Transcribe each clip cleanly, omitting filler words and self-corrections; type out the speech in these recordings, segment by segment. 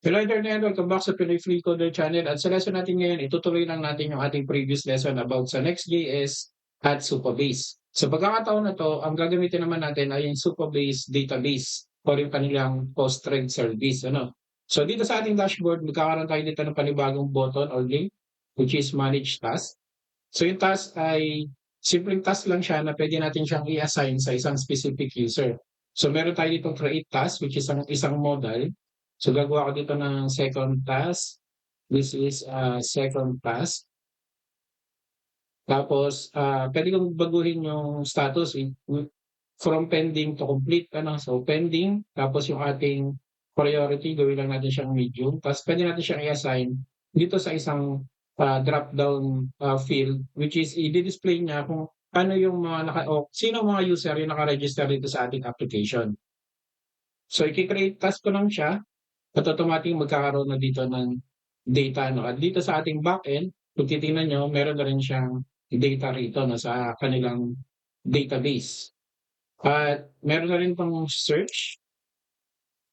Hello internet, welcome back sa Pinoy Free Coder Channel at sa lesson natin ngayon, itutuloy lang natin yung ating previous lesson about sa Next.js at Supabase. Sa pagkakataon na to, ang gagamitin naman natin ay yung Supabase database or yung kanilang Postgres service. Ano? So dito sa ating dashboard, magkakaroon tayo dito ng panibagong button or link which is Manage Task. So yung task ay simpleng task lang siya na pwede natin siyang i-assign sa isang specific user. So meron tayo ditong create task which is isang modal. So gagawa ko dito ng second task. This is second task. Tapos pwede kong baguhin yung status from pending to complete. Ano? So pending, tapos yung ating priority, gawin lang natin siyang medium. Tapos pwede natin siyang i-assign dito sa isang drop-down field which is i-display niya kung ano yung mga sino mga user yung naka-register dito sa ating application. So i-create task ko lang siya at automatic magkakaroon na dito ng data. No? At dito sa ating backend, kung titingnan nyo, meron na rin siyang data rito no, sa kanilang database. At meron na rin pang search.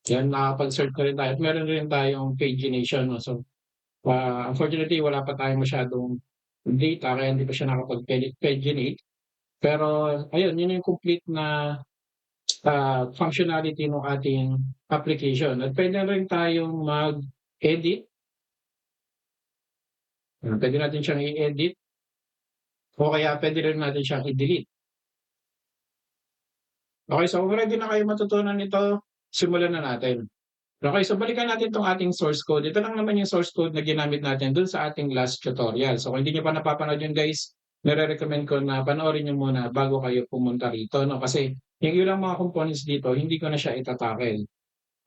Yan, nakapag-search na rin tayo. At meron rin tayong pagination. No? So, unfortunately, wala pa tayong masyadong data kaya hindi pa siya nakapag-paginate. Pero, ayun, yun yung complete na functionality ng ating application. At pwede rin tayong mag-edit. Pwede natin siyang i-edit o kaya pwede rin natin siyang i-delete. Okay, so kung ready na kayo matutunan nito, simulan na natin. Okay, so balikan natin itong ating source code. Ito lang naman yung source code na ginamit natin dun sa ating last tutorial. So kung hindi nyo pa napapanood yun guys, nare-recommend ko na panoorin nyo muna bago kayo pumunta rito. No? Kasi yung ilang mga components dito, hindi ko na siya itatakel.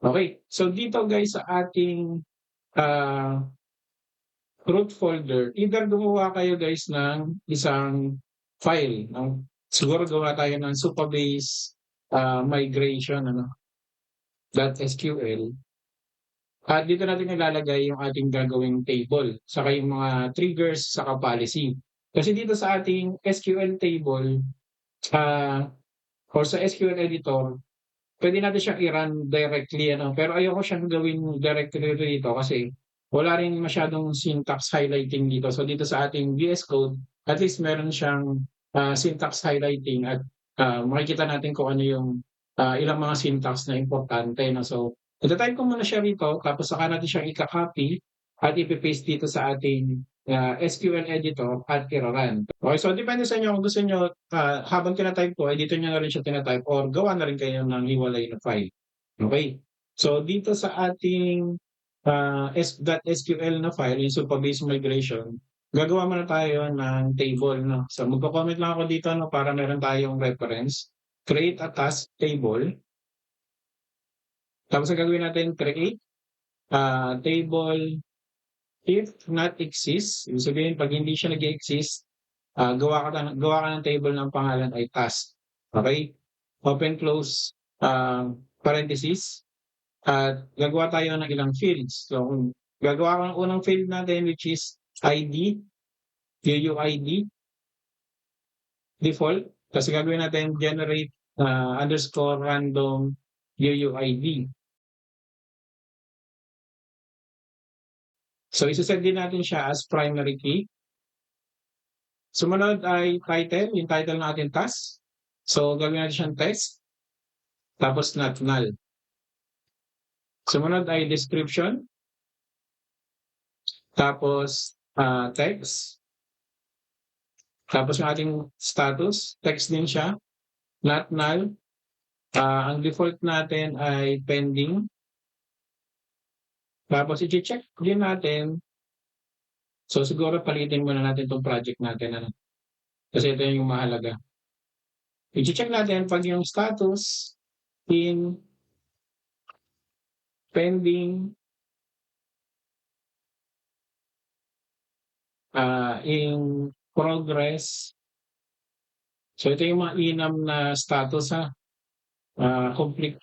Okay, so dito guys sa ating root folder, either gumawa kayo guys ng isang file. No? Siguro gawa tayo ng Supabase migration .sql. At dito natin ilalagay yung ating gagawing table, saka yung mga triggers, saka policy. Kasi dito sa ating SQL table, or sa SQL editor, pwede natin siyang i-run directly. Pero ayoko siyang gawin directly dito kasi wala rin masyadong syntax highlighting dito. So dito sa ating VS Code, at least meron siyang syntax highlighting at makikita natin kung ano yung ilang mga syntax na importante. No? So itatype ko muna siya rito, tapos saka natin siyang i-copy at ipipaste dito sa ating SQL editor at i-run. Okay, so depende sa inyo kung gusto nyo habang tinatype ko, ay dito nyo na rin siya tinatype or gawa na rin kayo ng hiwalay na file. Okay, so dito sa ating .sql na file, yung Supabase migration, gagawa muna tayo ng table. No? So magko-comment lang ako dito para meron tayong reference. Create a task table. Tapos ang gagawin natin, create table if not exist. Ibig sabihin, pag hindi siya nag-exist, gawa ka ng table ng pangalan ay task. Okay? Open, close, parenthesis. At gagawa tayo ng ilang fields. So, gagawa ko ng unang field natin which is ID, UUID, default. Kasi gagawin natin generate underscore random UUID. So, isa-set din natin siya as primary key. Sumunod ay title, yung title ng ating task. So, gagawin natin siyang test. Tapos not null. Sumunod ay description. Tapos text. Tapos yung ating status, text din siya. Not null. Ang default natin ay pending. Tapos i-check din natin. So siguro palitin muna natin itong project natin. Kasi ito yung mahalaga. I-check natin pag yung status in pending in progress. So ito yung mga inam na status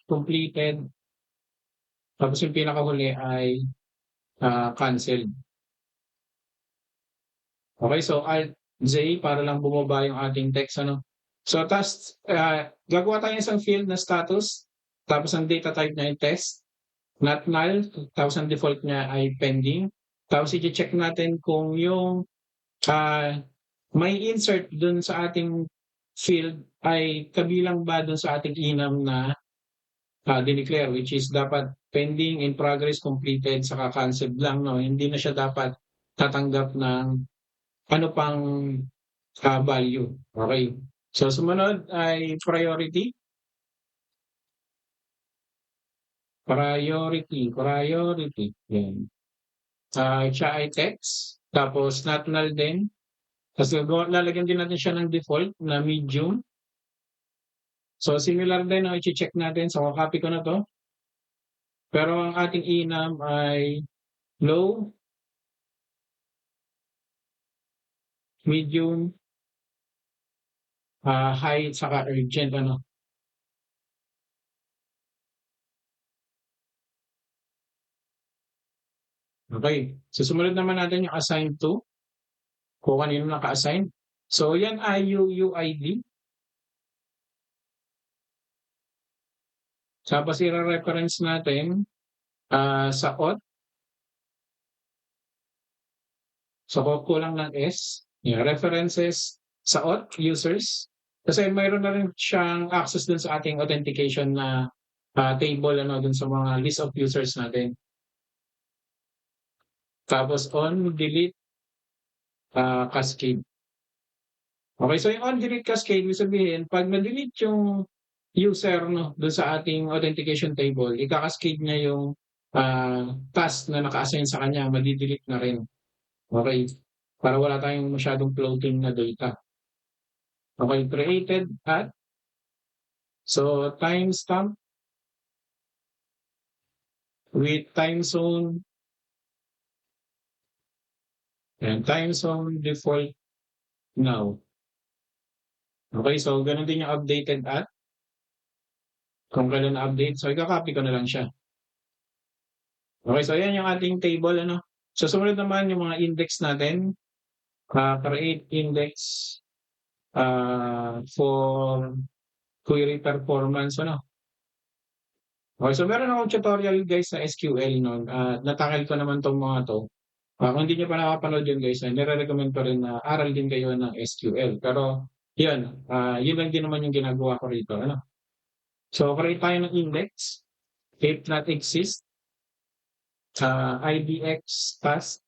completed. Tapos yung pinakahuli ay canceled. Okay, so Alt-J para lang bumaba yung ating text. So gagawa tayo isang field na status. Tapos ang data type niya yung test. not null, tapos ang default niya ay pending. Tapos i-che-check natin kung yung, may insert dun sa ating field ay kabilang ba dun sa ating enum na, dineclare, which is dapat pending, in progress, completed, saka canceled lang 'no. Hindi na siya dapat tatanggap ng ano pang, value, okey. So sumunod ay priority, priority, yan. Siya ay text, tapos not null din, ta's lalagyan din natin siya ng default na medium. So similar din 'no, iche-check natin, so ko-copy ko na 'to, pero ang ating enum ay low, medium, high, saka urgent ano. Okey, susunod naman natin yung assign to, kung kanino naka-assign. So yan ay UUID, tapos ire-reference natin, sa auth, so kukulang ng S, yan references sa auth users, kasi mayroon na rin siyang access dun sa ating authentication na, table ano, dun sa mga list of users natin. Tapos on, delete, cascade. Okay, so yung on delete cascade, ibig sabihin 'pag na-delete yung user 'no, dun sa ating authentication table, ika-cascade niya yung, task na naka-assign sa kanya, made-delete na rin. Okay, para wala tayong masyadong floating na data. Okay, created at, so timestamp with time zone, and time zone default now. Okay, so gano'n din yung updated at, kung kailan na-update, so ika-copy ko na lang siya. Okay, so ayan yung ating table ano. So sumunod naman yung mga index natin, create index, for query performance ano. Okay, so meron akong tutorial guys sa SQL 'no, natakal ko naman 'tong mga 'to. Kung hindi niyo pa nakapanood yun guys, nire-recommend ko rin na aral din kayo ng SQL. Pero yun, yun lang din naman yung ginagawa ko rito ano. So create tayo ng index, if not exist, IDX task,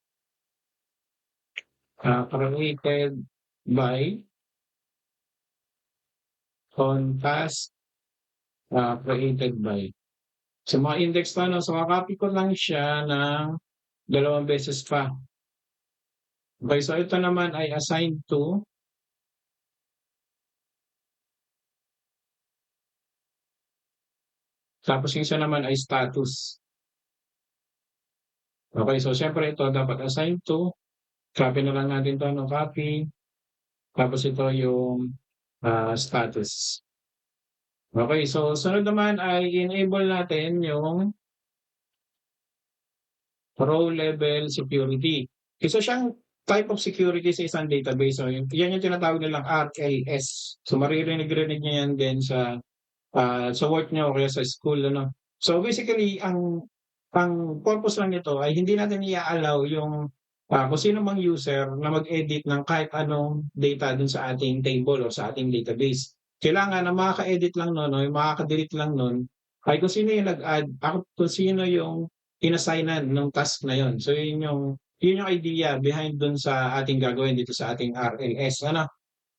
created by on task, created by. So mga index na 'no, so ko-copy ko lang siya ng dalawang beses pa. Okay, so ito naman ay assigned to, tapos yung isa naman ay status. Okay, so siyempre ito dapat assigned to, copy na lang natin 'to 'no, copy, tapos ito yung, status. Okay, so sunod naman ay enable natin yung row level security. Isa siyang type of security sa isang database. So, yan yung tinatawag nilang RLS. So, maririnig-rinig niyo yan din sa work niyo o kaya sa school ano. So, basically ang purpose lang nito ay hindi natin i-a-allow yung, kung sino mang user na mag-edit ng kahit anong data dun sa ating table o sa ating database. Kailangan ang makaka-edit lang nun o yung makaka-delete lang nun ay kung sino yung nag-add, kung sino yung in-assignan nung task na yun. So yun yung idea behind dun sa ating gagawin dito sa ating RLS ano.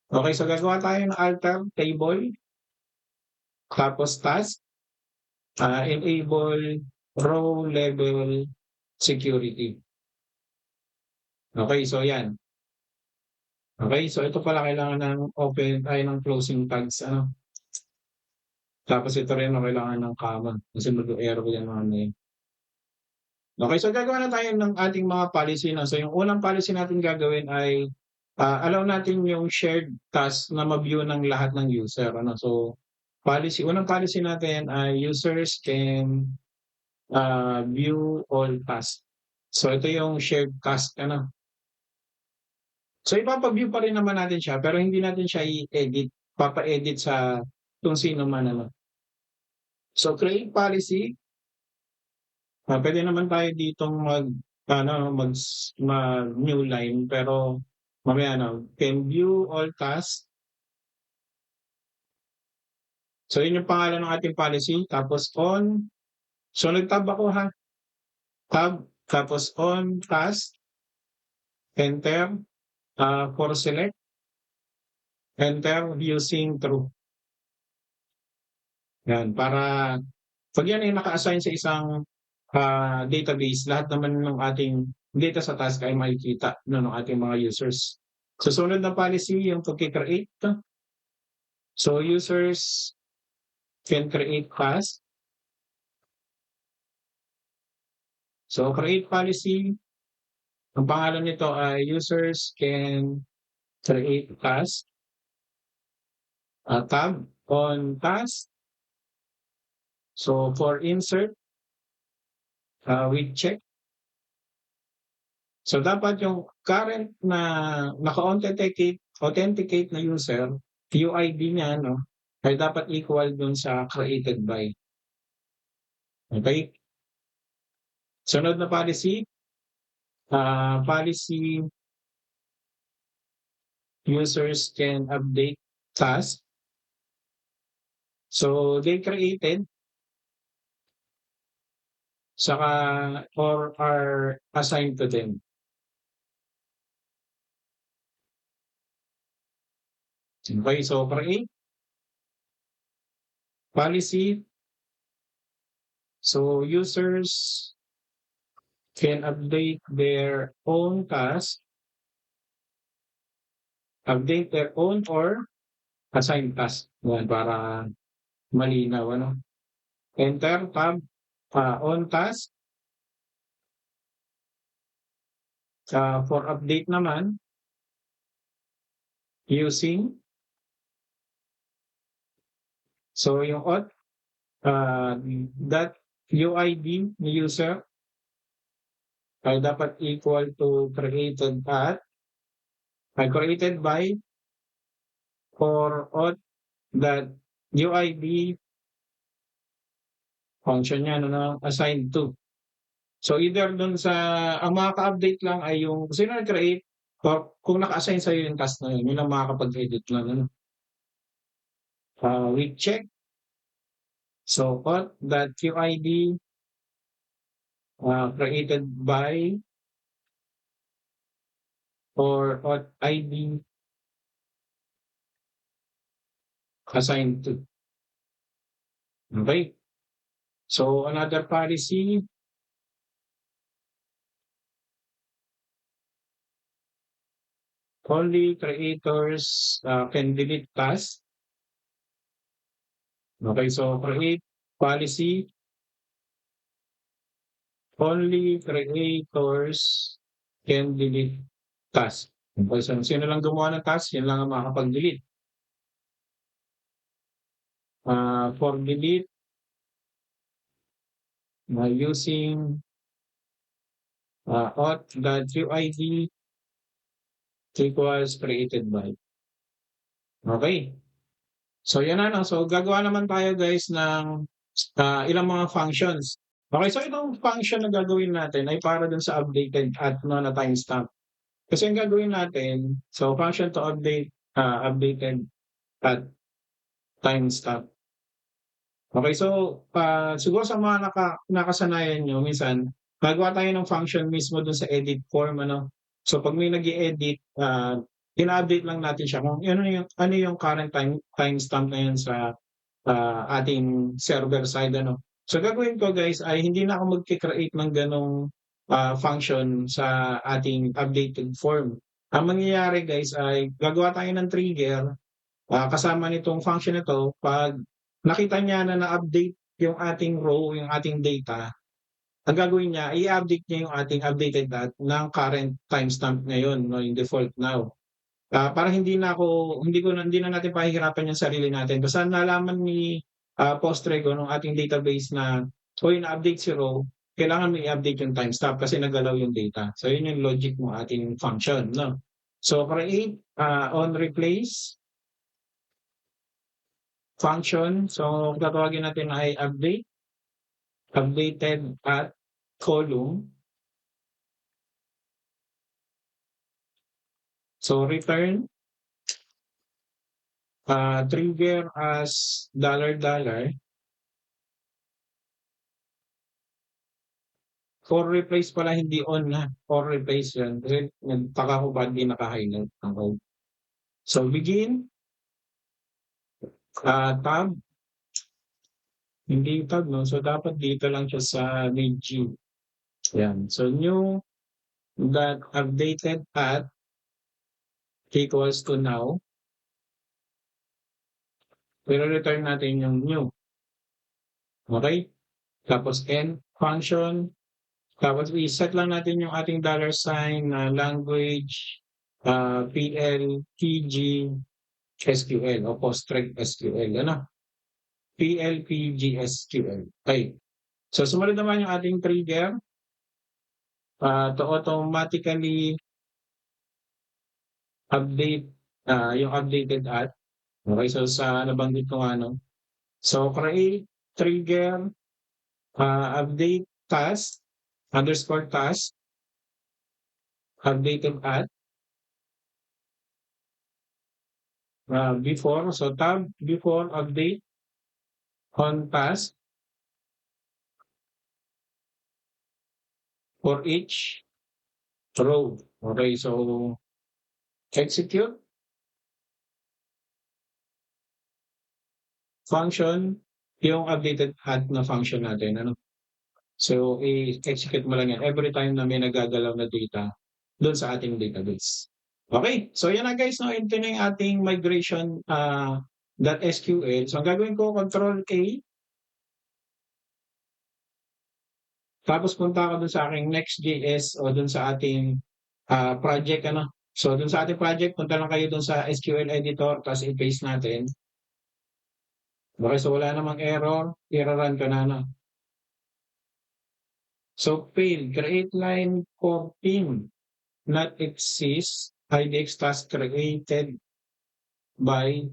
Okay, so gagawa tayo ng alter table, tapos task, enable row level security. Okay, so yan. Okay, so ito pala kailangan ng open ay ng closing tags ano. Tapos ito rin ang kailangan ng comma kasi mag-error yan mamaya. Okay, so gagawa na tayo ng ating mga policy na. So yung unang policy natin gagawin ay, allow natin yung shared task na ma-view ng lahat ng user ano. So unang policy natin ay users can, view all tasks. So ito yung shared task ano. So ipapa-view pa rin naman natin siya pero hindi natin siya i-edit, papa-edit sa kung sino man ano. So create policy, Puwede naman tayo ditong mag-ano, mag-new line pero mamaya na, can view all tasks. So yun yung pangalan ng ating policy tapos on, so nag-tab ako ha, tab, tapos on task, enter, for select, enter using true. Yan, para 'pag yan ay naka-assign sa isang, database, lahat naman ng ating data sa task ay makikita ng ating mga users. Susunod na policy yung pagke-create. So users can create task. So create policy, ang pangalan nito ay users can create task, tab on task. So for insert, we check. So dapat yung current na naka-authenticate na user, UID niya 'no, ay dapat equal dun sa created by. Okay? Sunod na policy, policy users can update task. So they created saka or are assigned to them. Okay, so create policy. So users can update their own task, update their own or assigned task. Yan, para malinaw, ano? Enter, tab, on task. For update naman, using. So yung that UID ni user ay dapat equal to created by for auth that UID function niya ano, assigned to. So either dun sa ang makaka-update lang ay yung sino nag-create or kung naka-assign sa'yo yung task na yun ang makakapag-edit lang ano. We check. So auth that UID created by or auth ID assigned to. Okay. So another policy, only creators can delete tasks. Okay, so create policy, only creators can delete tasks. Okay, so sino lang gumawa ng task, yan lang ang makakapag-delete. For delete, using auth.uid equals created by. Okay. So yan na, no? So gagawa naman tayo guys ng ilang mga functions. Okay, so itong function na gagawin natin ay para dun sa updated at na timestamp. Kasi ang gagawin natin, so function to update updated at timestamp. Okay, so siguro sa mga nakasanayan nyo, minsan gagawa tayo ng function mismo dun sa edit form, ano. So pag may nag-i-edit, ina-update lang natin siya kung ano yung current timestamp na yun sa ating server side, ano. So gagawin ko guys ay hindi na ako magke-create ng ganong function sa ating updated form. Ang mangyayari guys ay gagawa tayo ng trigger kasama nitong function na 'to 'pag nakita niya na na-update yung ating row, yung ating data, ang gagawin niya i-update niya yung ating updated ng current timestamp ngayon 'no, yung default now. Para hindi na natin pahihirapan yung sarili natin. Basta nalaman ni Postrego nung ating database na, "Uy, na-update si row," kailangan mo i-update yung timestamp kasi nagalaw yung data. So yun yung logic ng ating function 'no. So create on replace function. So tatawagin natin ay updated at column. So return trigger as $. For replace pala hindi on na, for replace yan. Kasi nagtaka ko ba't di naka-highlight. Okay. So begin, tab, hindi tab, no? So dapat dito lang siya sa mid-G. Yan. So new that updated at equals to now. Pero return natin yung new. Okay? Tapos end function. Tapos i-set lang natin yung ating $sign na language, PL, PG, SQL o PostgreSQL. SQL. Ano? PL, PG, SQL. Okay. So sumunod naman yung ating trigger to automatically update yung updated at. Okay, so sa nabanggit ko ano. So create trigger update task underscore task updated at before. So tab before update on task for each row. Okay, so execute function yung updated at na function natin. Ano? So, i-execute mo lang yan every time na may nagagalaw na data doon sa ating database. Okay, so yan na guys, no? Ito na yung ating migration .sql. So, ang gagawin ko, Control-A, tapos punta ako doon sa aking Next.js o doon sa ating project. Ano? So, doon sa ating project, punta lang kayo doon sa SQL editor, tapos i-paste natin. Okay, so wala namang error, i-run ka na. So, failed. Create line 14. Not exist. IDX task created by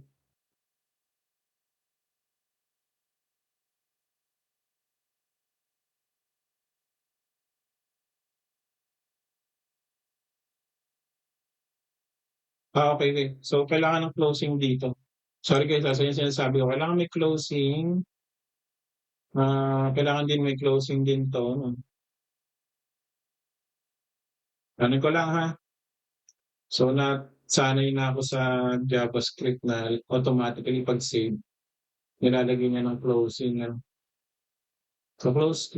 okay. So, kailangan ng closing dito. Sorry guys, so yung sinasabi ko, kailangan may closing. Kailangan din may closing din to. No? Ano ko lang ha. So, sanay na ako sa JavaScript na automatically pag-save, nilalagay niya ng closing. So, close.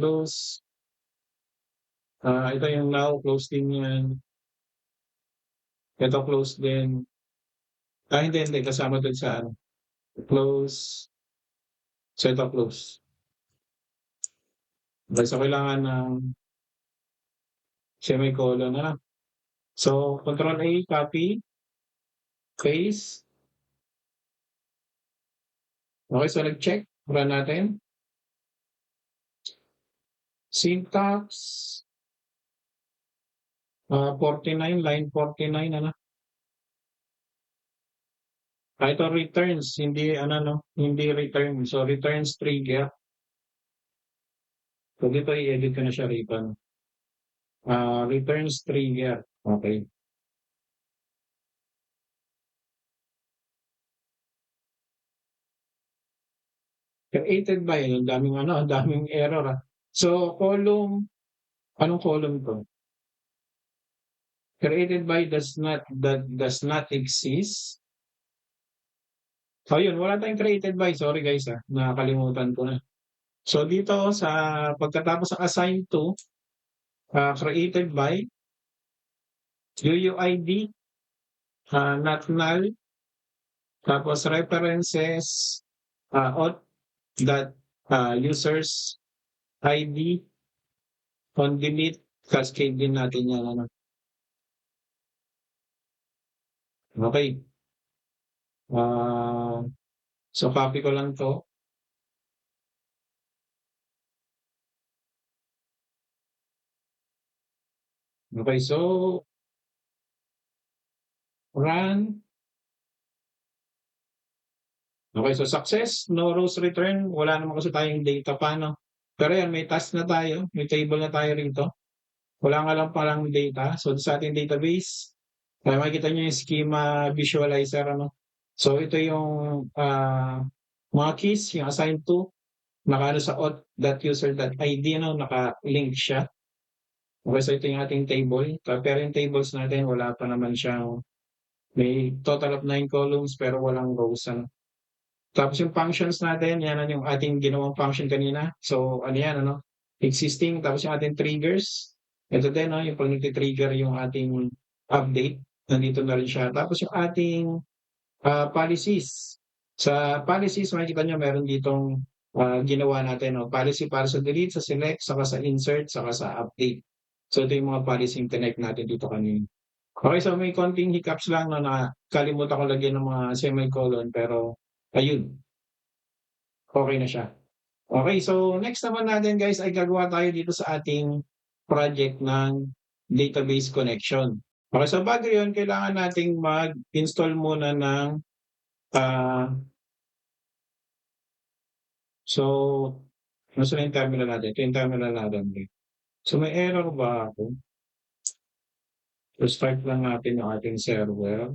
Ito yung now, close din yan. Ito close din. Hindi. Kasama dun sa close. So, ito close. Okay, so, kailangan ng semicolon na lang. So, Control-A, copy, paste. Okay, so nag-check. Run natin. Syntax. 49, line 49, ano? Ito returns, hindi return. So, returns trigger. So, dito i-edit ko na siya rito. Returns trigger. Okay. Created by, ang daming error. So, column, anong column to? Created by does not exist. So, yun, wala tayong created by. Sorry guys, nakakalimutan ko na. So, dito sa pagkatapos ng assign to, created by, UUID, not null, tapos references, users ID, on delete, cascade din natin yan. Ano? Okay. So, copy ko lang to. Okay, so, run. Okay, so success, no rows return, wala naman kasi tayong data pa, no? Pero yan may task na tayo, may table na tayo rito. Wala nga lang palang data. So sa ating database, makikita niyo yung schema visualizer ano. So ito yung mga keys, yung assigned to, nakaano sa auth.user.id ano, naka-link siya. Okay, so ito yung ating table. Pero yung tables natin, wala pa naman siyang may total of 9 columns pero walang rows ano. Tapos yung functions natin, yan ang yung ating ginawang function kanina. So ano yan ano, existing. Tapos yung ating triggers. Ito din no, yung pag nagti-trigger yung ating update, nandito na rin siya. Tapos yung ating policies. Sa policies, makikita nyo meron ditong ginawa natin. No? Policy para sa delete, sa select, saka sa insert, saka sa update. So ito yung mga policy yung tinake natin dito kanina. Okay, so may konting hiccups lang no, na kalimutan ko lagyan ng mga semicolon pero ayun, okay na siya. Okay, so next naman natin guys ay gagawa tayo dito sa ating project ng database connection. Okay, so bago yun, kailangan nating mag-install muna ng so nasa na yung terminal natin? Ito yung terminal natin. So may error ba ako? So start lang natin yung ating server.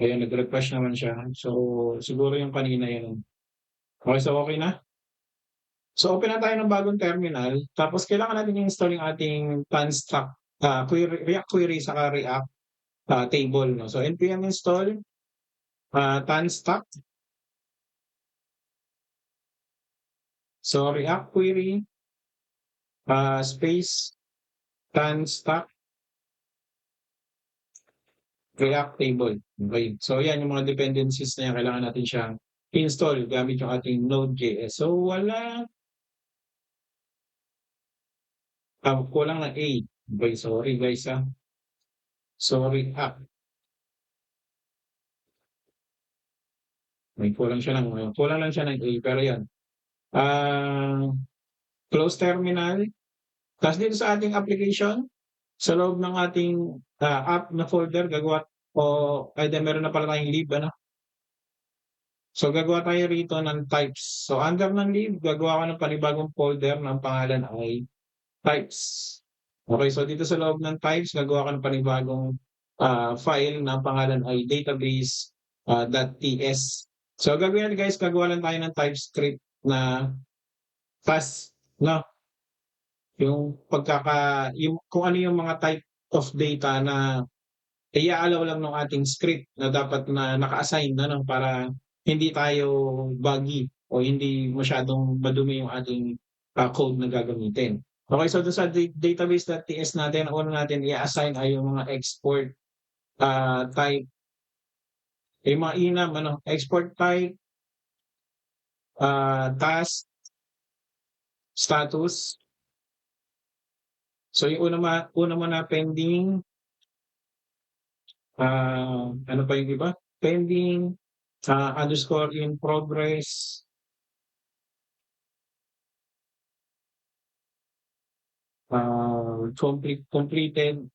Ayan, nag-refresh naman siya. So siguro yung kanina yun. Okay, so okay na? So open na tayo ng bagong terminal. Tapos kailangan natin i-install yung ating Tanstack query, React query saka React table. No? So npm install Tanstack. So React query space Tanstack React table. Okay. So yan yung mga dependencies na yan. Kailangan natin siyang install gamit yung ating Node.js. So wala. Kulang ng A. Okay, sorry guys ha. Sorry. May kulang lang siya ng A. Pero yan. Close terminal. Tapos dito sa ating application, sa loob ng ating app na folder, gagawa ay meron na pala tayong lib, ano? So gagawa tayo rito ng types. So under ng lib, gagawa ko ng panibagong folder ng pangalan ay types. Okay, so dito sa loob ng types, gagawa ko ng panibagong file na pangalan ay database.ts. So gagawin natin guys, gagawa lang tayo ng TypeScript na task, no? Yung kung ano yung mga type of data na i-allow lang ng ating script na dapat na naka-assign na no, para hindi tayo buggy o hindi masyadong madumi yung ating code na gagamitin. Okay, so doon sa database.ts natin, ang una natin i-assign ay yung mga export type, yung mga enum, ano, export type, task, status. So yung una mo na pending, ano pa yung iba? Pending, underscore in progress, completed,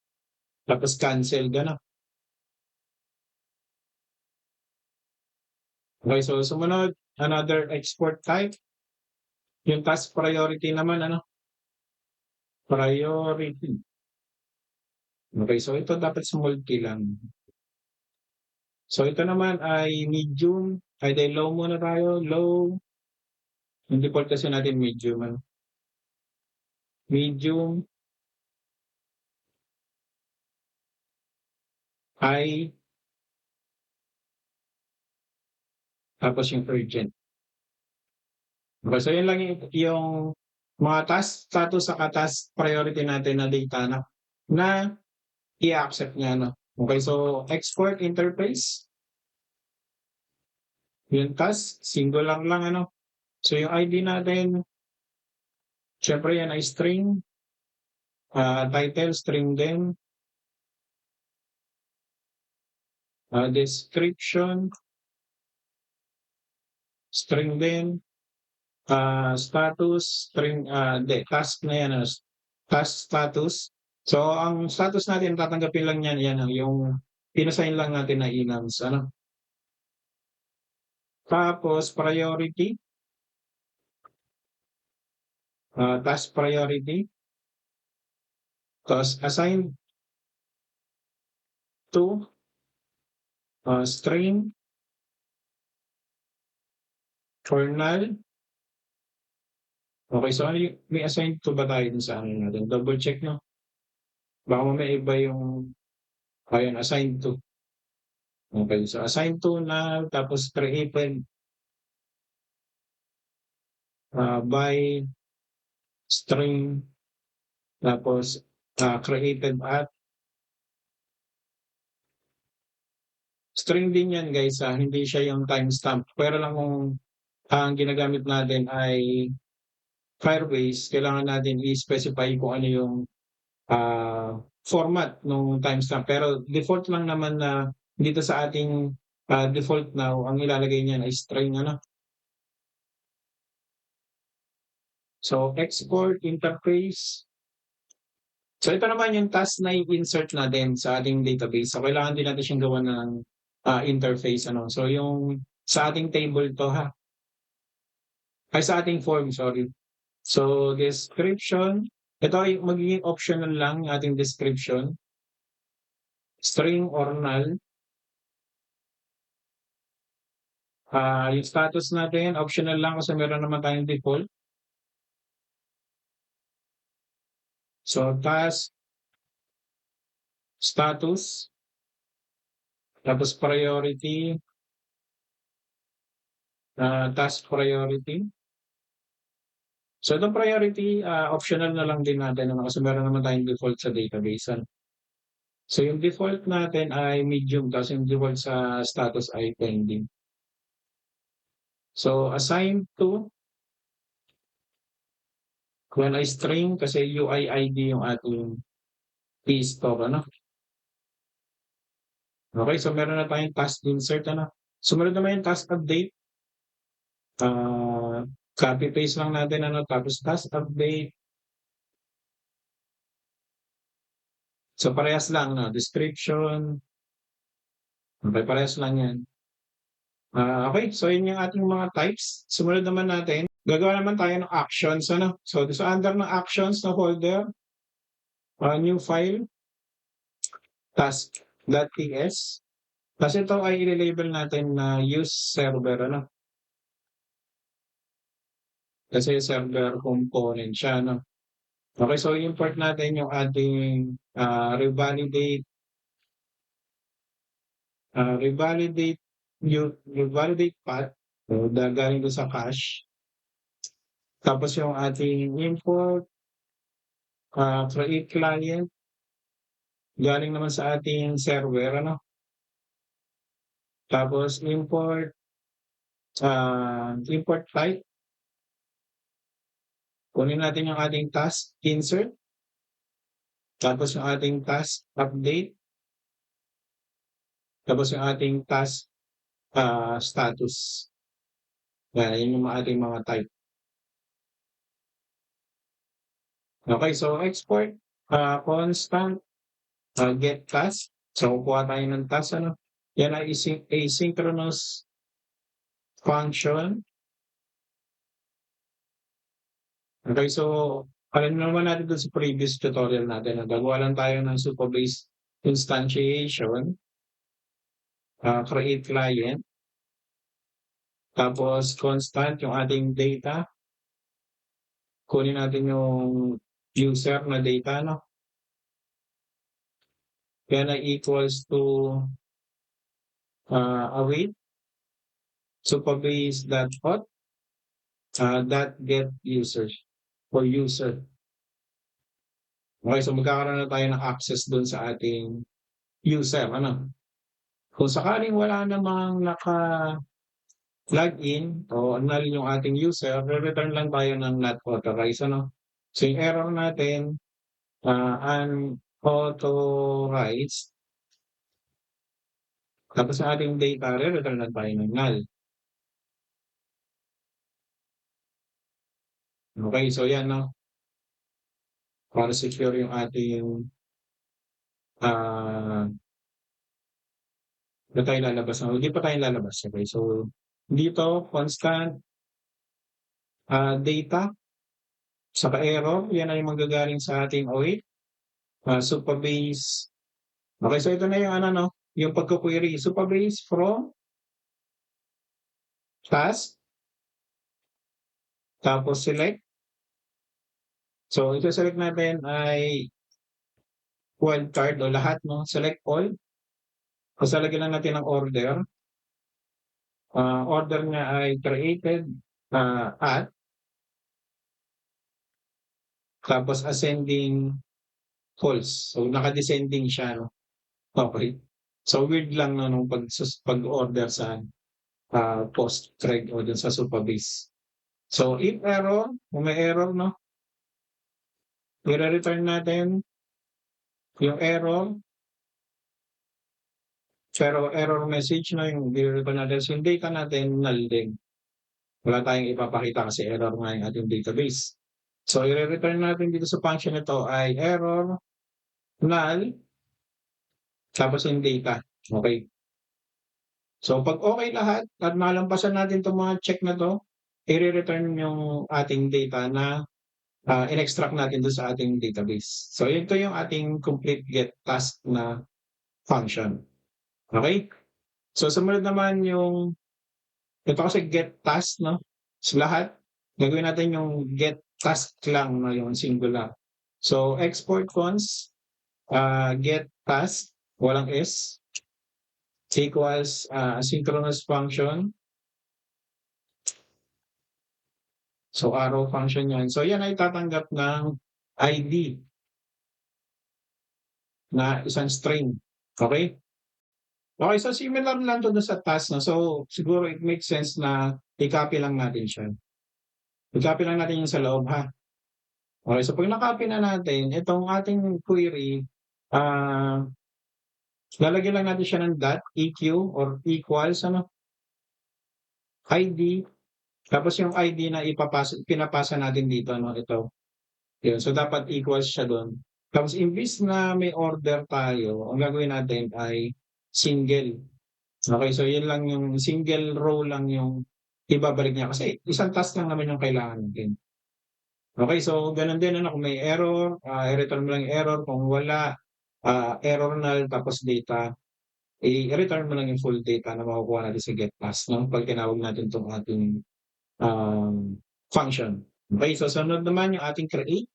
tapos cancel, gano'n. Okay, so sumunod, another export type. Yung task priority naman, ano? Priority. Okay, so ito dapat sa multi lang. So ito naman ay medium, ay dahil low muna tayo, low. Yung default kasi natin medium, ano? Medium, high, tapos yung urgent. Okay, so yun lang yung mga task status sa task priority natin na data na i-accept niya. No? Okay, so export interface. Yung task, singular lang ano. So yung ID natin, syempre yan ay string. Title, string din. Description, string din. Status, string, task na yan, task status. So, ang status natin, tatanggapin lang yan, yung pinasign lang natin na enums, ano. Tapos, priority. task priority, tapos assign to, string or null. Okay, so ano yung may assign to ba tayo dun sa ano natin? Double check 'no, baka mamaya iba yung ayun assign to. Okay, so assign to null tapos created, by string tapos, created at string din 'yan guys, hindi siya yung timestamp. Pero lang kung ang ginagamit natin ay Firebase, kailangan natin i-specify kung ano yung, format nung timestamp. Pero default lang naman na dito sa ating, default now, ang ilalagay niyan ay string ano. So export interface. So ito naman yung task na i-insert natin sa ating database. So kailangan din natin siyang gawan ng, interface ano. So yung sa ating table 'to ha, ay sa ating form, sorry. So description, ito ay magiging optional lang yung ating description, string or null. Yung status natin optional lang kasi meron naman tayong default. So task, status, tapos priority, task priority. So itong priority, optional na lang din natin ano, kasi meron naman tayong default sa database ano. So yung default natin ay medium tapos yung default sa status ay pending. So assign to, kung ay string kasi UID yung ating key store ano. Okay, so meron na tayong task insert ano. Sumunod naman yung task update. Ah, copy paste lang natin ano tapos task update. So parehas lang 'no, description, okey parehas lang 'yan. Okey so yun yung ating mga types. Sumunod naman natin, gagawa naman tayo ng actions ano. So sa under ng actions na folder, new file, task.ts. Ta's ito ay ile-label natin na use server ano, kasi server component siya 'no. Okey so import natin yung ating, revalidate revalidate path, so galing dun sa cache. Tapos yung ating import, create client, galing naman sa ating server ano. Tapos import type, kunin natin yung ating task insert, tapos yung ating task update, tapos yung ating task, status. Yan, yun yung ating mga type. Okay, so export, constant, get task. So kukuha tayo ng task ano. Yan ay asynchronous function. Okay, so alam naman natin dun sa previous tutorial natin na gagawa lang tayo ng Supabase instantiation, create client, tapos constant yung ating data. Kunin natin yung user na data 'no. Yan ay equals to, await supabase.auth, dot get user or user. Okay, so magkakaroon na tayo ng access dun sa ating user ano. Kung sakaling wala namang naka-login o null yung ating user, re-return lang tayo ng not authorized ano. So yung error natin, unauthorized, tapos ang ating data re-return lang tayo ng null. Okay, so yan 'no, para secure yung ating, ah, hindi tayo lalabas 'no, hindi pa tayo lalabas. Okay, so dito constant, data, Saka error, yan ay manggagaling sa ating await, Supabase. Okay, so ito na yung ano 'no, yung pagko-query. Supabase from task, tapos select. So ise-select natin ay wildcard o lahat 'no, select all. Tapos lalagyan lang natin ng order. Order niya ay created, at, tapos ascending false. So naka-descending siya 'no, okey. So weird lang 'no nung pag-order sa, Postgres o dun sa Supabase. So if error, kung may error 'no, ire-return natin yung error, pero error message 'no, yung ire-return natin. So yung data natin null din. Wala tayong ipapakita kasi error nga yung ating database. So ire-return natin dito sa function na 'to ay error, null, tapos yung data, okey. So 'pag okey lahat at nalampasan natin 'tong mga check na 'to, ire-return yung ating data na, in-extract natin dun sa ating database. So ito yung ating complete get task na function, okey? So sumunod naman yung ito kasi get task 'no, so lahat gagawin natin yung get task lang 'no, yung singular. So export cons, get task, walang S, equals, asynchronous function. So arrow function yan. So yan ay tatanggap ng ID na isang string, okey? Okey, so similar lang 'to dun sa task 'no, so siguro it makes sense na i-copy lang natin siya. I-copy lang natin yung sa loob ha. Okey, so 'pag na-copy na natin itong ating query, ah, lalagyan lang natin siya ng dot, eq or equals ano, ID, tapos yung ID na pinapasa natin dito 'no, ito, yun. So dapat equals siya dun. Tapos imbis na may order tayo, ang gagawin natin ay single. Okey, so yun lang yung single row lang yung ibabalik niya kasi isang task lang naman yung kailangan natin. Okey, so ganun din ano, kung may error, i-return mo lang yung error, kung wala, error null tapos data, i-return mo lang yung full data na makukuha natin sa get task 'no, 'pag tinawag natin 'tong ating, function. Okey, so sunod naman yung ating create.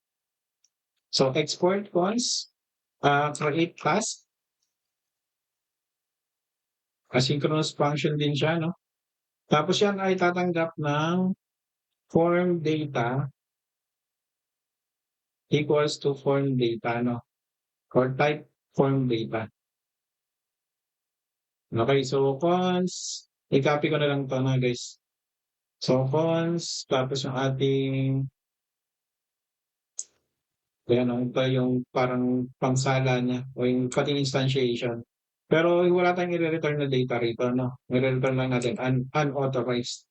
So export cons, create task, asynchronous function din siya 'no. Tapos yan ay tatanggap ng form data equals to form data 'no, or type form data. Okey, so cons, i-copy ko na lang 'to na guys. So cons, tapos yung ating ayan 'no, ito yung parang pangsala niya o yung pati instantiation. Pero wala tayong ire-return na data rito 'no, ire-return lang natin unauthorized.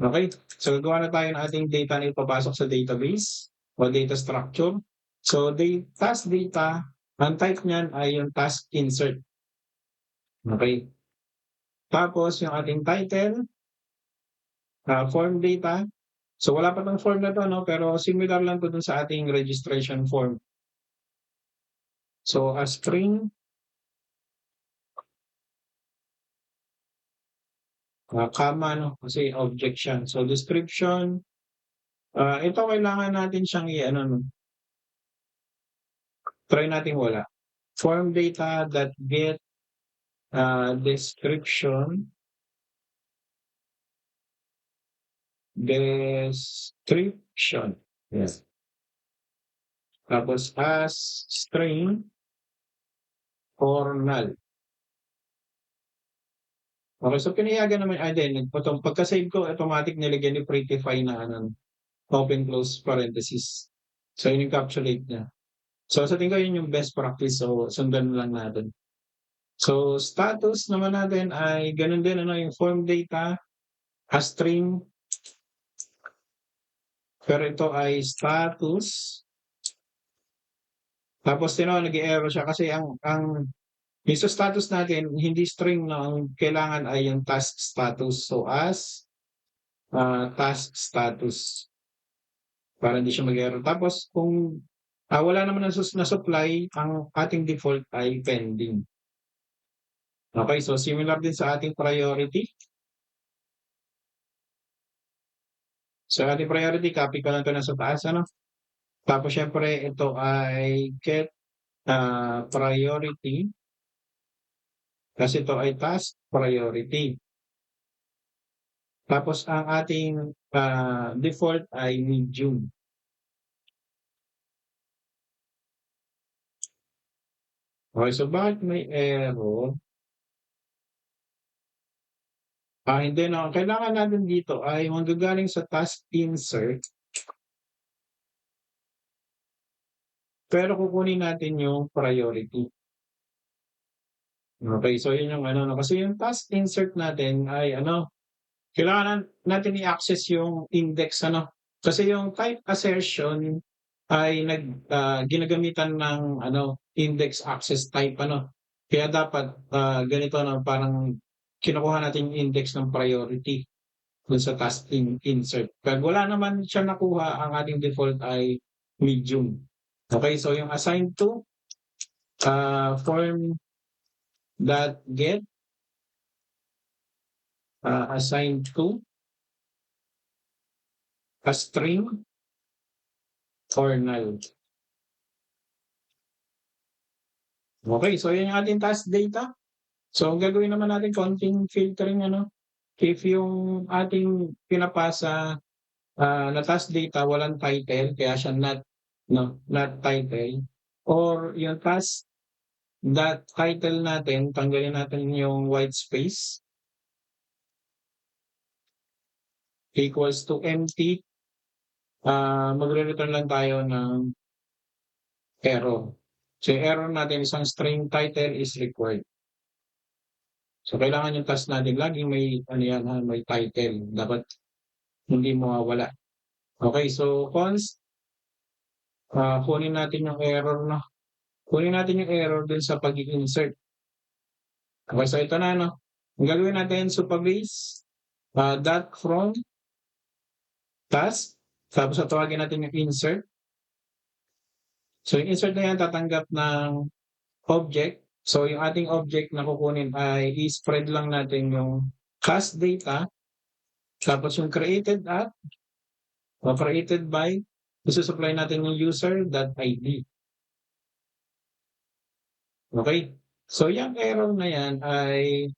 Okey, so gagawa na tayo ng ating data na ipapasok sa database o data structure. So task data, ang type niyan ay yung task insert, okey. Tapos yung ating title, form data. So wala pa 'tong form na 'to 'no, pero similar lang 'to dun sa ating registration form. So a string, comma 'no, kasi object siya. So description, ito kailangan natin siyang i-ano 'no, try nating wala. Form data dot get, description, description, yes. Tapos as string or null. Okey, so pinayagan naman then pagka-save ko automatic nilagyan ni prettify na ano, open close parenthesis. So yun yung encapsulate niya. So sa tingin ko yun yung best practice, so sundan lang natin. So status naman natin ay ganun din ano, yung form data, as string, pero ito ay status. Tapos nag-e-error siya kasi ang yung sa status natin hindi string 'no, ang kailangan ay yung task status. So as, task status. para hindi siya mag-error. Tapos kung wala naman na supply, ang ating default ay pending. Okay, so similar din sa ating priority. Sa ating priority, copy ko lang 'to nasa taas, ano? Tapos siyempre ito ay get priority kasi ito ay task priority. Tapos ang ating default ay medium. Okay, so bakit may error? Hindi na. Kailangan natin dito ay manggagaling sa task insert, pero kukunin natin yung priority. Okay, so yun yung ano, no? Kasi yung task insert natin ay ano, kailangan natin i-access yung index ano. Kasi yung type assertion ay ginagamitan ng ano, index access type ano. Kaya dapat ganito na parang kinukuha natin yung index ng priority dun sa task insert. Pag wala naman siya nakuha, ang ating default ay medium. Okay, so yung assign to form dot get assign to a string or null. Okay, so yun yung ating task data. So ang gagawin naman natin konting filtering ano, if yung ating pinapasa na task data walang title kaya siya not title, or yung task that title natin tanggalin natin yung white space equals to empty, magre-return lang tayo ng error. So yung error natin isang string title is required. So kailangan yung task natin laging may ano yan may title. Dapat hindi mawawala. Okay, so const kunin natin yung error na. Kunin natin yung error dun sa pag-i-insert. Okay, so ito na, no? Ang gagawin natin, supabase, dot from task, tapos tatawagin natin yung insert. So yung insert na yan tatanggap ng object. So yung ating object na kukunin ay i-spread lang natin yung cast data, tapos yung created at o created by, isusupply natin yung user.id. Okay? So yung error na yan ay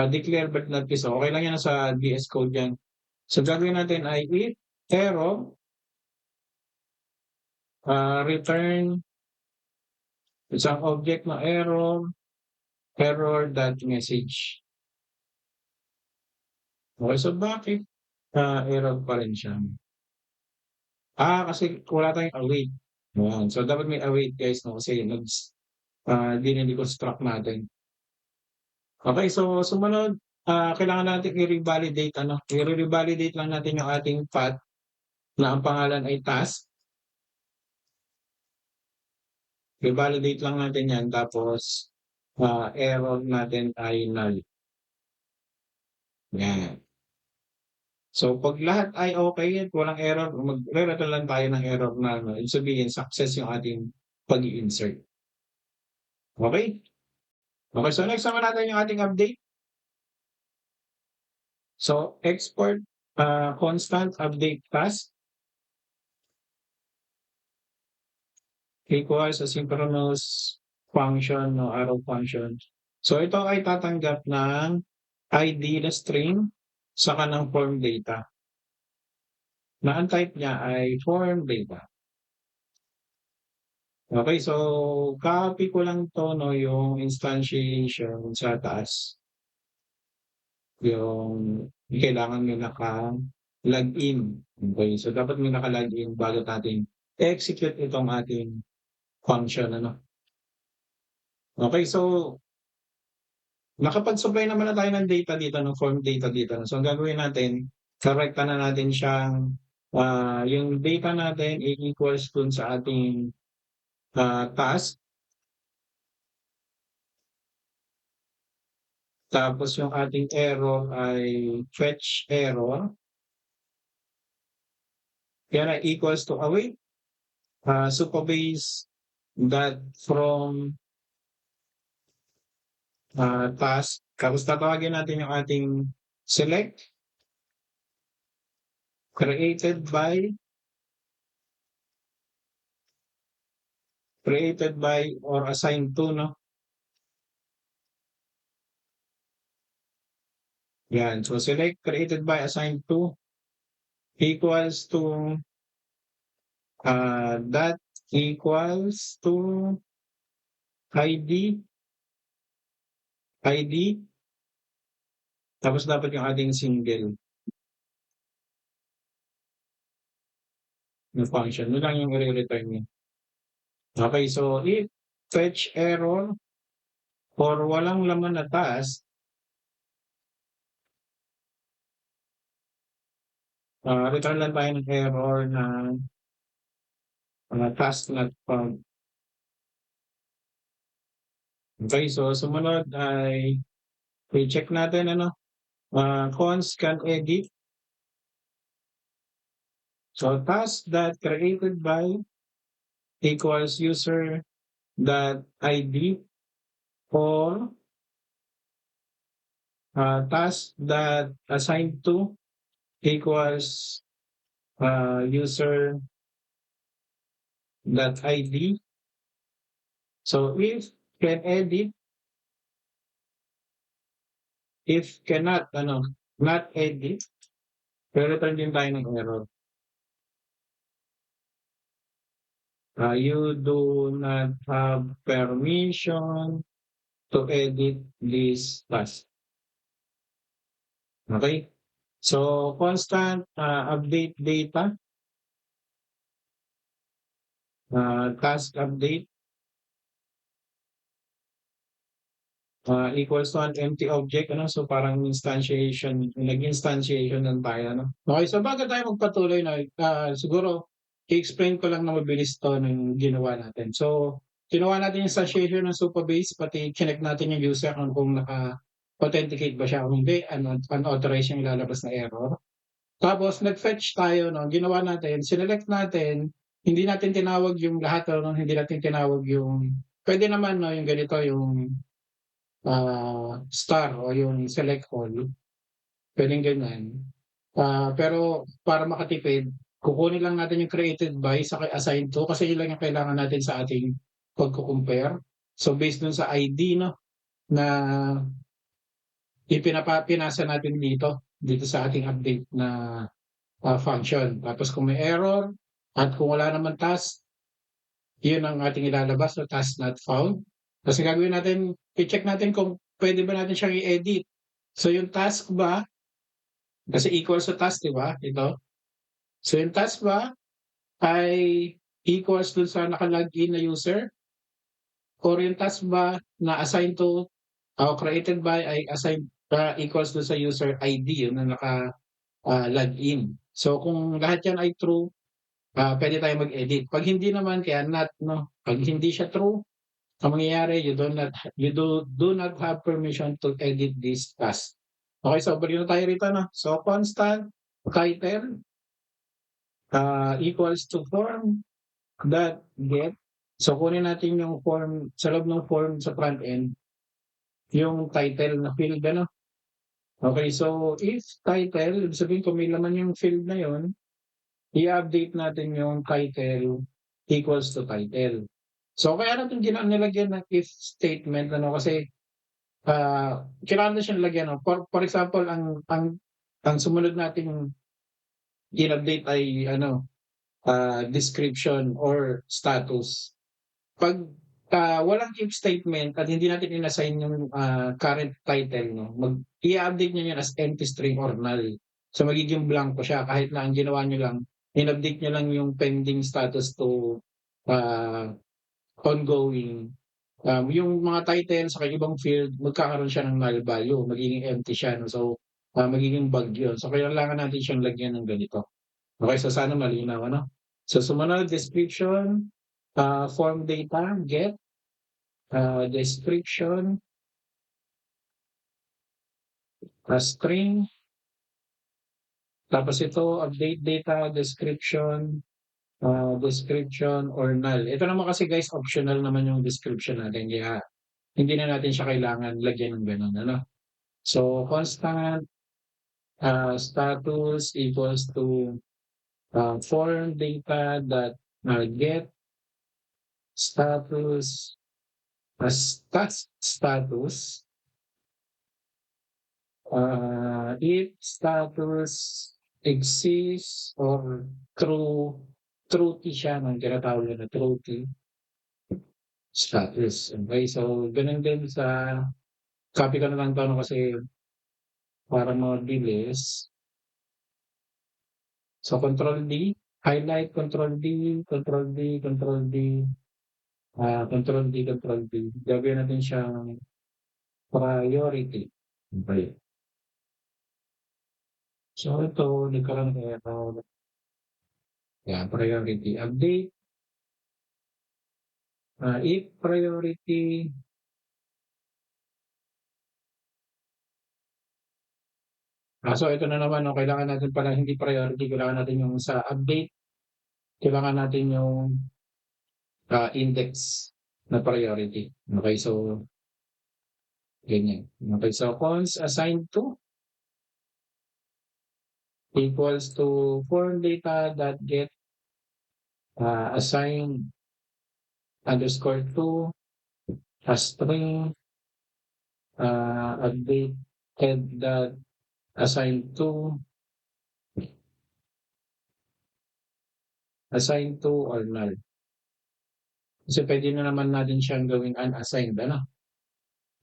declare but not be so. Okay lang yan sa VS Code yan. So gagawin natin ay if error return isang object na error.message. Okay, so bakit error pa rin siya? Kasi wala tayong await. Ayan. So dapat may await guys, no? Kasi construct natin. Okay, so sumunod, kailangan natin i-revalidate ano? I-revalidate lang natin yung ating path na ang pangalan ay task. I-validate lang natin yan tapos error natin ay null. Yan. So pag lahat ay okay at walang error, magre-return lang tayo ng error na ano, ibig sabihin success yung ating pag-i-insert. Okay? Okay, so next naman natin yung ating update. So export constant update task equals asynchronous function o arrow function. So ito ay tatanggap ng ID na string saka ng form data. Na ang type niya ay form data. Okay, so copy ko lang to no yung instantiation sa taas. Yung kailangan may naka-login. Okay, so dapat may naka-login bago natin execute itong ating function ano. Okay, so nakapag-supply naman na tayo ng data dito, ng form data dito. So ang gagawin natin, correcta na natin siyang yung data natin equals dun sa ating task. Tapos yung ating error ay fetch error yan ay equals to await supabase that from task. Tapos tatawagin natin yung ating select created by or assigned to, no? Yan. So select created by assigned to equals to that equals to ID tapos dapat yung ating single na function. Yun lang yung i-return niya. Okay, so if fetch error or walang laman na task, return lang tayo ng error na task not found. Okay, so sumunod ay i-check natin const can edit. So task that created by equals user that ID or task that assigned to equals user that ID. So if can edit, if cannot not edit, return din tayo ng error. You do not have permission to edit this task. Okay? So constant update data, task update equals to an empty object, so parang nag-instantiation lang tayo. Okay, so bago tayo magpatuloy siguro i-explain ko lang na mabilis to ng ginawa natin. So ginawa natin yung instantiation ng Supabase, pati connect natin yung user kung naka-authenticate ba siya o hindi, unauthorized yung ilalabas na error. Tapos nag-fetch tayo, ginawa natin, sinelect natin, hindi natin tinawag yung lahat, hindi natin tinawag yung, pwede naman yung ganito, yung star o yung select all, pwedeng ganyan. Pero para makatipid, kukunin lang natin yung created by sa assigned to kasi yun lang yung kailangan natin sa ating pagko-compare. So based dun sa ID na pinasa natin dito sa ating update na function. Tapos kung may error at kung wala naman task, yun ang ating ilalabas na task not found. Kasi gagawin natin, i-check natin kung pwede ba natin siyang i-edit. So yung task ba, kasi equals to task, di ba? Ito. So yung task ba ay equals dun sa naka-login na user? Or yung task ba na assigned to o created by ay assigned equals dun sa user ID, yun na naka-login. So kung lahat yan ay true, pwede tayo mag-edit. Pag hindi naman, kaya not, no? Pag hindi siya true, ang mangyayari, you do not have permission to edit this task. Okay, so balik na tayo rito, no? So constant title equals to form dot get. So kunin natin yung form, sa loob ng form sa front end, yung title na field, Okay, so if title, ibig sabihin kung may laman yung field na yon, i-update natin yung title equals to title. So kaya natin nilagyan ng if statement, kasi kailangan na siyang lagyan. For example, ang sumunod nating in-update ay description or status. Pag walang if statement at hindi natin in-assign yung current title, i-update niyo yan as empty string or null. So magiging blanco siya kahit na ang ginawa niyo lang, in-update niyo lang yung pending status to ongoing. Yung mga title sa ibang field, magkakaroon siya ng null value, magiging empty siya. So magiging bug yun. So kailangan natin siyang lagyan ng ganito. Okay, so sana malinaw, So sumunod, description, form data, get, description, string, Tapos ito, update data, description or null. Ito naman kasi guys, optional naman yung description natin. Kaya hindi na natin siya kailangan lagyan ng ganun. Ano? So, constant status equals to form data that get status status if status exists or true siya ng tinatawag na true status. Okay, so ganun din sa copy ko na lang 'to 'no, kasi para mabilis. So control D, highlight, control D, control D, control D, control D, control D. Gagawin natin siyang priority. Okay. So ito, nagkaroon ng error. Yan, priority update. If priority so ito na naman 'no, kailangan natin pala hindi priority, kailangan natin yung sa update, kailangan natin yung, index na priority. Okay, so ganyan. Okay, so const assigned to equals to form data that get, assigned underscore to a string, update head that assigned to or null. Kasi puwede na naman natin siyang gawing unassigned ano.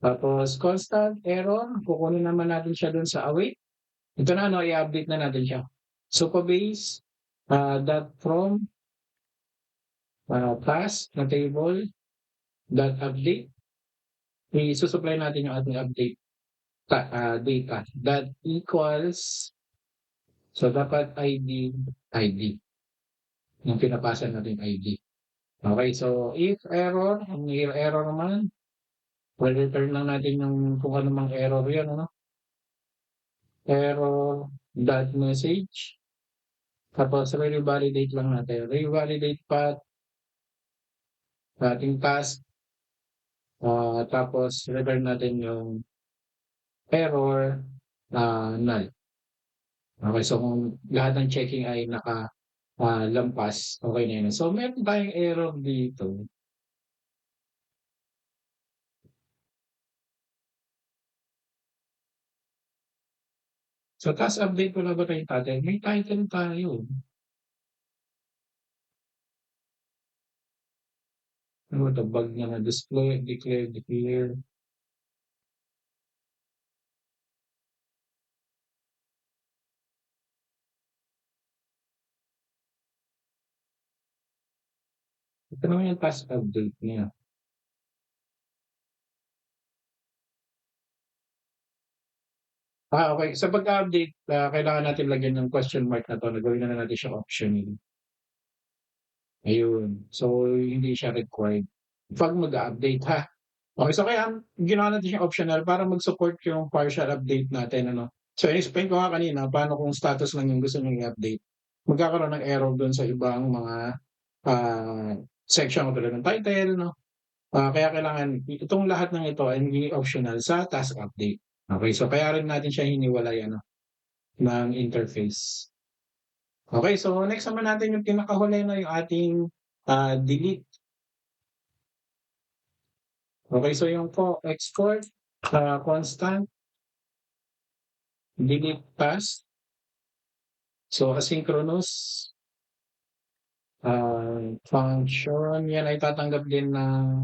Tapos constant error, kukunin naman natin siya dun sa await. Ito na ano, i-update na natin siya. Supabase, dot from, task na table, dot update. Isusupply natin yung ating update data. That equals, so dapat ID, yung pinapasa natin ID. Okay, so if error, ang error naman, return lang natin yung kung ano mang error yan, ano? Error dot message. Tapos re-validate lang natin. Revalidate path, ating task, tapos return natin yung error, null. Okay, so kung lahat ng checking ay lampas, okay na yun. So meron tayong error dito. So task update wala ba tayong title? May title tayo. Ano ba 'to, bug na display, declare. Ito naman yung task update niya. Okay. Sa pagka-update, kailangan natin lagyan ng question mark na 'to, na gawin na lang natin siyang optional. Ayun. So, hindi siya required 'pag mag-a-update, ha. Okay, so kaya ginawa natin siyang optional para mag-support yung partial update natin, ano. So, in-explain ko nga kanina paano kung status lang yung gusto niyong i-update, magkakaroon ng error dun sa ibang mga, section tulad ng title, 'no. Kaya kailangan itong lahat ng ito ay magiging optional sa task update. Okay, so kaya rin natin siya hiniwalay ano, ng interface. Okay, so next naman natin yung pinakahuli na yung ating, delete. Okay, so yung po export, constant, delete task. So asynchronous, function, yan ay tatanggap din ng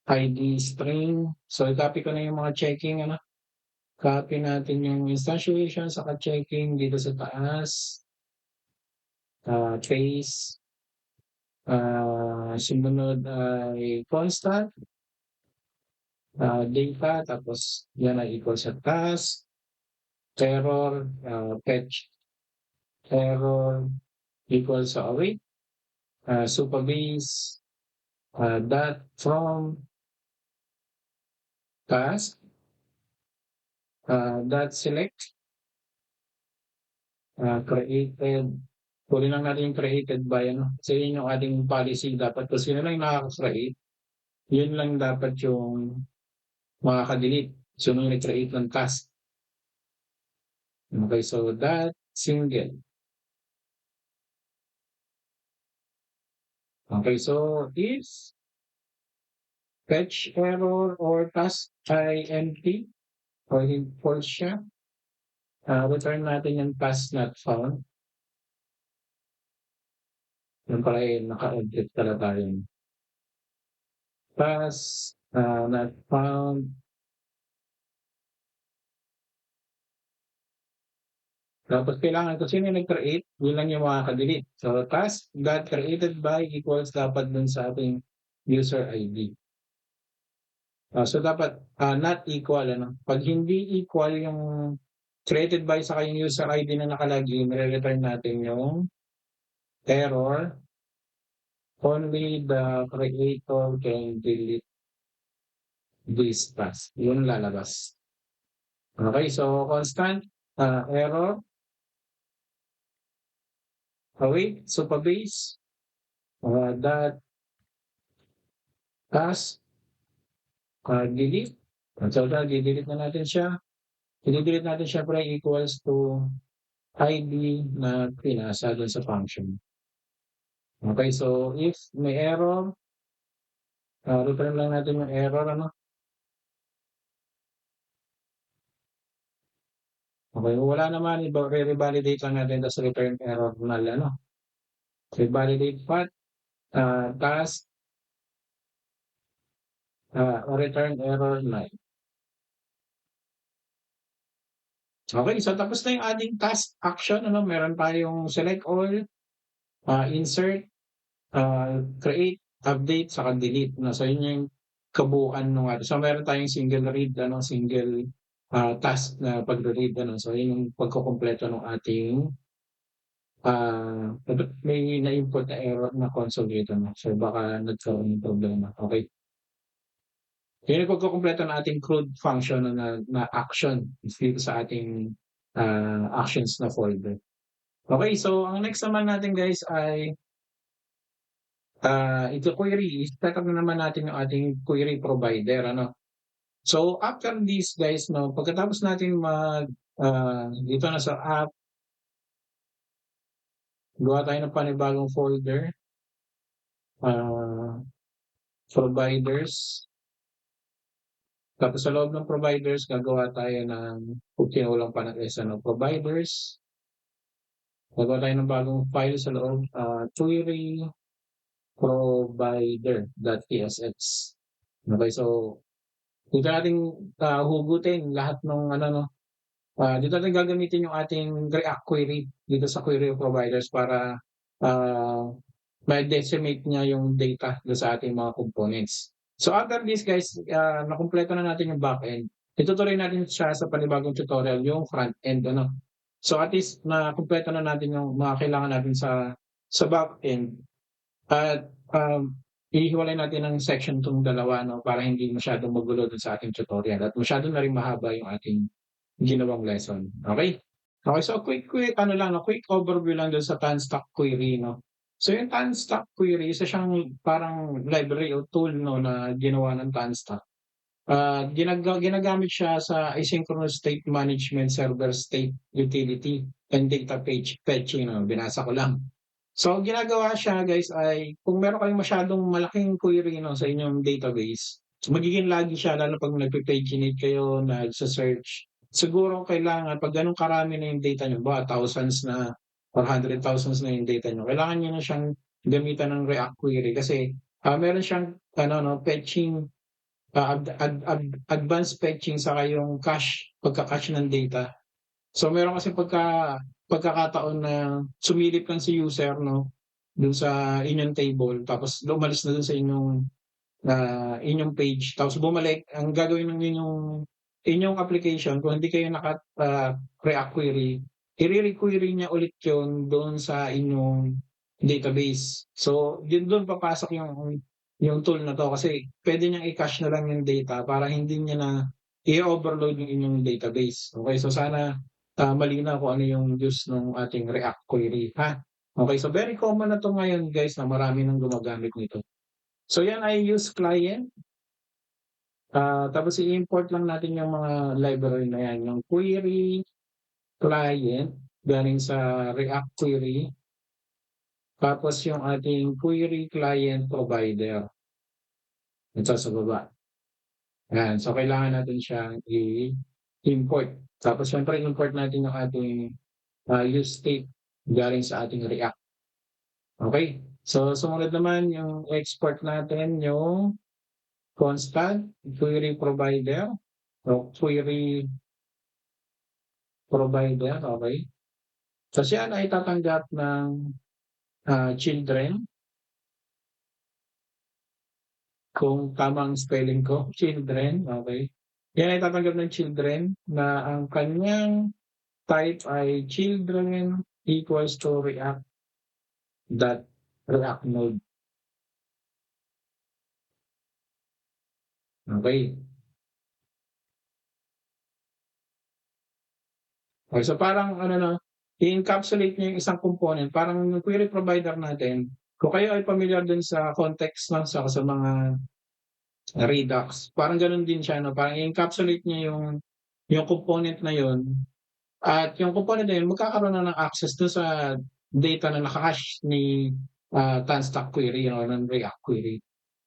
ID string. So i-copy ko na yung mga checking ano, copy natin yung instantiation saka checking dito sa taas, trace, sumunod ay constant, data, tapos yan ay equal sa task, error, fetch, error equal sa await, supabase, dot from task, dot select, created. Kunin lang natin yung created by ano, kasi yun yung ating policy dapat kung sino lang yung nakaka-create, yun lang dapat yung makaka-delete. Sino yung nag-create ng task. Okay, so that single. Okay, so if fetch error or task ay empty or false siya, return natin yung task not found. Yung pala naka-edit pala tayo. Task not found. Tapos kailangan kung sino yung nag-create, yun lang yung makaka-delete. So task got created by equals dapat dun sa ating user ID. So dapat not equal. Ano? Pag hindi equal yung created by sa kayong user ID na nakalagin, nire-return natin yung error. Only the creator can delete this task. Yun lalabas. Okay, so constant error. Await, so pa-base. That task delete. So delete na natin siya. I-delete natin syempre equals to ID na pinasa dun sa function. Okay, so if may error, return lang natin yung error, ano? Okay, wala naman, i-revalidate lang natin, tapos return error null, ano? Revalidate path, task, return error null. Okay, so tapos na yung ating task action, ano? Meron tayong select all, insert, create, update, saka delete. No? So yun yung kabuuan nung so meron tayong single read, ano, single task na pagre-read, ano. So yun yung pagkukumpleto ng ating may na-input na error na console dito, no. So baka nagkaroon ng problema. Okay. Yun yung pagkukumpleto ng ating CRUD function na action dito sa ating actions na folder. Okay, so ang next naman natin guys ay ito query, set up na naman natin yung ating query provider, ano. So after this guys, no, pagkatapos natin dito na sa app, gawa tayo ng panibagong folder, providers. Tapos sa loob ng providers, gagawa tayo ng, kung kinulang pa ng ano, providers. Gagawa tayo ng bagong file sa loob, query provider.tsx. Okay, so dito natin hugutin lahat ng ano, no. Dito natin gagamitin yung ating React query dito sa query providers para ma-decimate niya yung data do sa ating mga components. So after this guys, nakumpleto na natin yung backend. Itutuloy natin siya sa panibagong tutorial yung front end, ano. So at least nakumpleto na natin yung mga kailangan natin sa backend. At ihiwalay natin ng section 'tong dalawa, no, para hindi masyadong magulo dun sa ating tutorial at masyado na rin mahaba yung ating ginawang lesson. Okay? Okay, so quick ano lang, no, quick overview lang dun sa Tanstack query, no. So yung Tanstack query, isa siyang parang library o tool, no, na ginawa ng Tanstack. Ginagamit siya sa asynchronous state management, server state utility, and data page fetching, no, binasa ko lang. So ang ginagawa siya guys ay kung meron kayong masyadong malaking query, no, sa inyong database, magiging laggy siya lalo 'pag nagpe-paginate kayo, nagse-search. Siguro kailangan 'pag gano'n karami na yung data niyo, ba thousands na or hundred thousands na yung data niyo, kailangan niyo na siyang gamitan ng React query kasi meron siyang ano, no, fetching, advanced fetching saka yung cache, pagka-cache ng data. So meron kasi pagkakataon na sumilip lang si user, no, dun sa inyong table tapos umalis na dun sa inyong page tapos bumalik, ang gagawin ng inyong application kung hindi kayo React query, i-re-query niya ulit yun doon sa inyong database. So yun dun papasok yung tool na 'to kasi puwede niyang i-cache na lang yung data para hindi niya na i-overload yung inyong database. Okay, so sana malinaw kung ano yung use ng ating React query, ha. Okay, so very common na 'to ngayon guys na marami ng gumagamit nito. So yan ay use client, tapos i-import lang natin yung mga library na yan, yung query client galing sa React query, tapos yung ating query client provider, ito sa baba. Yan, so kailangan natin siyang i-import. Tapos siyempre import natin yung ating, use state galing sa ating React. Okay, so sumunod naman yung export natin yung constant query provider o query provider, okay. So siya ay tatanggap ng, children, kung tama ang spelling ko, children, okay. Yan ay tatanggap ng children na ang kanyang type ay children equals to React node. Okay. Okay, so parang ano 'no, i-encapsulate niya yung isang component, parang yung query provider natin, kung kayo ay pamilyar dun sa context 'no, sa mga Redux, parang gano'n din siya 'no, parang i-encapsulate niya yung component na yun at yung component na yun magkakaroon na ng access dun sa data na naka-hash ni, Tanstack query or ng React query.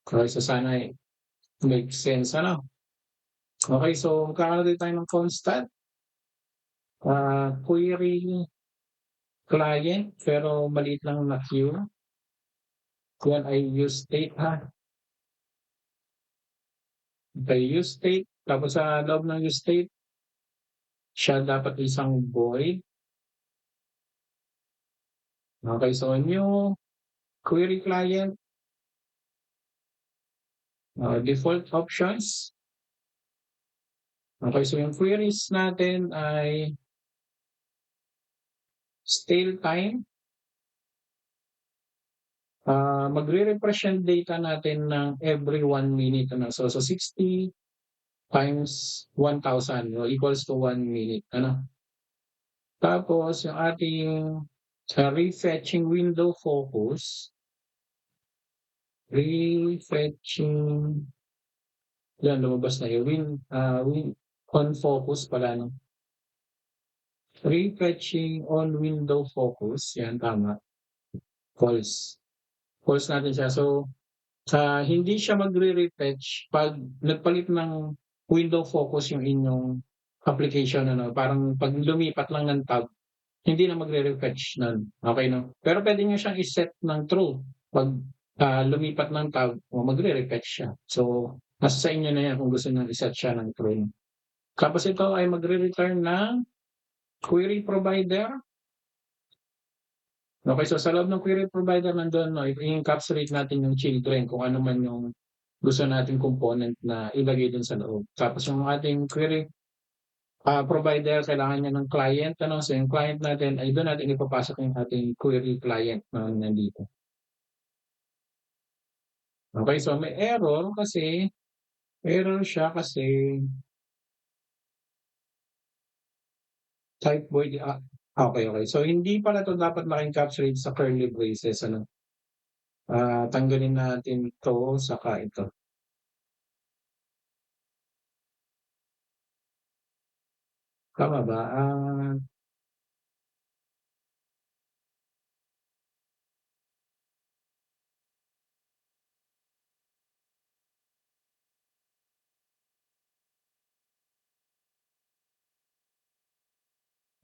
Okay, so sana ay make sense ano. Okay, so magkakaroon din tayo ng constant, query client pero maliit lang na queue. Yan ay use state, ha. Okay, use state tapos sa loob ng use state, siya dapat isang void. Okay, so new query client, default options. Okay, so yung queries natin ay stale time. Magre-refresh yung data natin ng every 1 minute ano. So 60 times 1,000 equals to 1 minute ano. Tapos yung ating refetching window focus, refetching yan lumabas na yung on focus pala 'no. Refetching on window focus, yan tama, false. False natin siya. So, hindi siya magre-refetch 'pag nagpalit ng window focus yung inyong application ano, parang 'pag lumipat lang ng tab, hindi na magre-refetch nun, okey 'no? Pero puwede niyo siyang i-set ng true 'pag, lumipat ng tab o magre-refetch siya. So, nasa sa inyo na yan kung gusto niyong i-set siya ng true. Tapos ito ay magre-return ng query provider. Okay, so sa loob ng query provider nandun 'no, i-encapsulate natin yung children kung ano man yung gusto nating component na ilagay dun sa loob. Tapos yung ating query, provider kailangan niya ng client ano, so yung client natin ay dun natin ipapasok yung ating query client na nandito. Okay, so may error siya kasi type void, okey. So hindi pala 'to dapat naka-encapsulate sa curly braces ano. Tanggalin natin 'to saka ito. Tama ba?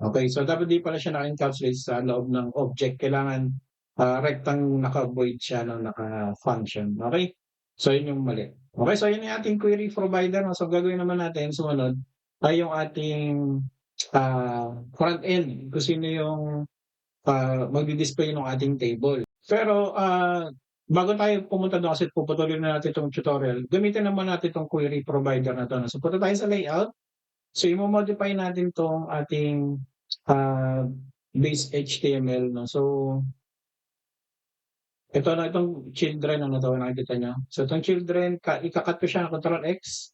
Okay, so dapat di pala siya naka-encapsulate sa loob ng object. Kailangan, rectang naka-void siya ng naka-function, okey? So yun yung mali. Okay, so yun yung ating query provider 'no. So gagawin naman natin sumunod ay yung ating, front end, kung sino yung, magdi-display nung ating table. Pero, bago tayo pumunta dun kasi puputulin na natin 'tong tutorial, gamitin naman natin 'tong query provider na 'to 'no. So punta tayo sa layout. So imo-modify natin 'tong ating, ah, base HTML 'no. So ito na itong children ano 'to nakikita niyo. So itong children ika-cut ko siya, Control X.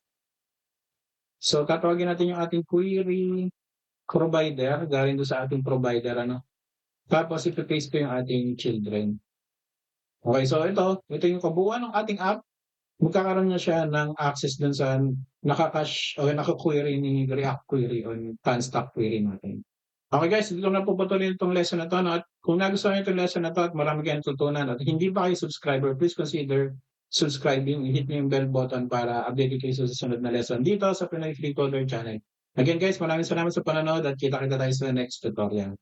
So tatawagin natin yung ating query provider, galing do'n sa ating provider ano, tapos ipe-paste ko yung ating children. Okey, so ito yung kabuuan ng ating app. Magkakaroon na siya ng access dun sa naka-cache o naka-query ni React query o yung Transtack query natin. Okay guys, dito ko na puputulin itong lesson na 'to 'no, at kung nagustuhan niyo itong lesson na 'to at marami kayong natutunan at hindi pa kayo subscriber, please consider subscribing, i-hit niyo yung bell button para updated kayo sa susunod na lesson dito sa Pinoy Free Coder Channel. Again guys, maraming salamat sa panonood at kita-kita tayo sa next tutorial.